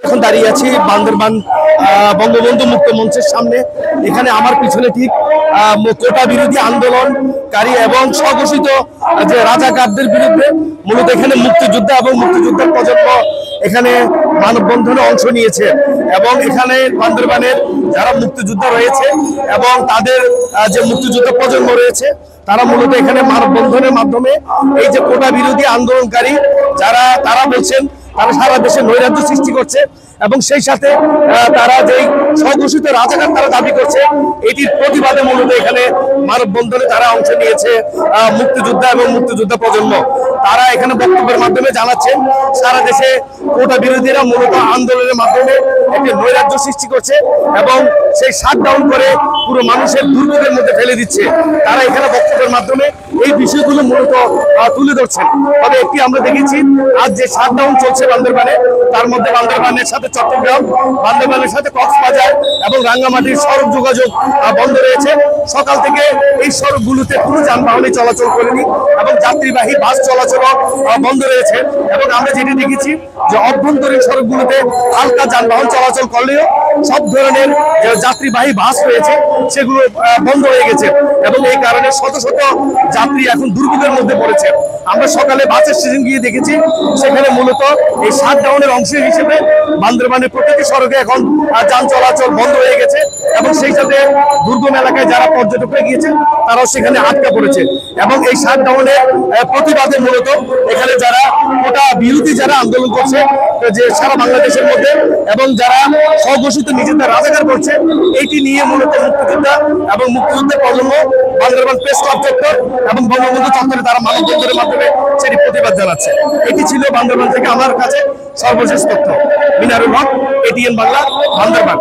এখন দাঁড়িয়ে আছি বান্দরবান বঙ্গবন্ধু মুক্ত মঞ্চের সামনে। এখানে আমার পিছনে ঠিক কোটা বিরোধী আন্দোলনকারী এবং স্বঘোষিত যে রাজাকারদের বিরুদ্ধে মূলত এখানে মুক্তিযোদ্ধা এবং মুক্তিযোদ্ধার প্রজন্ম এখানে মানববন্ধনে অংশ নিয়েছে এবং এখানে বান্দরবানের যারা মুক্তিযোদ্ধা রয়েছে এবং তাদের যে মুক্তিযোদ্ধা প্রজন্ম রয়েছে তারা মূলত এখানে মানববন্ধনের মাধ্যমে এই যে কোটা বিরোধী আন্দোলনকারী তারা বলছেন তারা সারা দেশে নৈরাজ্য সৃষ্টি করছে এবং সেই সাথে তারা যেই স্বঘোষিত রাজাকার তারা দাবি করছে এটির প্রতিবাদে মূলত এখানে মানববন্ধনে তারা অংশ নিয়েছে মুক্তিযোদ্ধা এবং মুক্তিযোদ্ধা প্রজন্ম। তারা এখানে বক্তব্যের মাধ্যমে জানাচ্ছেন সারা দেশে কোটা বিরোধীরা মূলত আন্দোলনের মাধ্যমে একটি নৈরাজ্য সৃষ্টি করছে এবং সেই শাটডাউন করে পুরো মানুষের দুর্ভোগের মধ্যে ফেলে দিচ্ছে। তারা এখানে বক্তব্যের মাধ্যমে এই বিষয়গুলো মূলত তুলে ধরছেন। তবে একটি আমরা দেখেছি আজ যে শাটডাউন চলছে বান্দরবানে, তার মধ্যে বান্দরবানের সাথে চট্টগ্রাম, বান্দরবানের সাথে কক্সবাজার এবং রাঙ্গামাটির সড়ক যোগাযোগ বন্ধ রয়েছে। সকাল থেকে এই সড়কগুলোতে কোনো যানবাহনই চলাচল করেনি এবং যাত্রীবাহী বাস চলাচল বন্ধ রয়েছে। এবং আমরা যেটি দেখেছি যে অভ্যন্তরীণ সড়কগুলোতে হালকা যানবাহন চলাচল করলেও সব ধরনের যে যাত্রীবাহী বাস রয়েছে সেগুলো বন্ধ হয়ে গেছে এবং এই কারণে শত শত যাত্রী এখন দুর্ভোগের মধ্যে পড়েছে। আমরা সকালে বাসের স্টেশন গিয়ে দেখেছি সেখানে মূলত এই শাটডাউনের অংশ হিসেবে বান্দরবানের প্রতিটি সড়কে এখন যান চলাচল বন্ধ হয়ে গেছে এবং সেই সাথে দুর্গম এলাকায় যারা পর্যটকরা গিয়েছে তারাও সেখানে আটকা পড়েছে এবং এই শাটডাউনের প্রতিবাদে মূলত এখানে যারা কোটা বিরোধী যারা আন্দোলন করছে যে সারা বাংলাদেশের মধ্যে এবং যারা স্বঘোষিত নিজেদের রাজাকার করছে এইটি নিয়ে মূলত মুক্তিযোদ্ধা এবং মুক্তিযুদ্ধের প্রজন্ম বান্দরবান প্রেস ক্লাব চত্বর এবং বঙ্গবন্ধু চত্বরে তারা মানববন্ধনের মাধ্যমে সেটি প্রতিবাদ জানাচ্ছে। এটি ছিল বান্দরবান থেকে আমার কাছে সর্বশেষ তথ্য। মিনারুল হক, এটিএন বাংলা, বান্দরবান।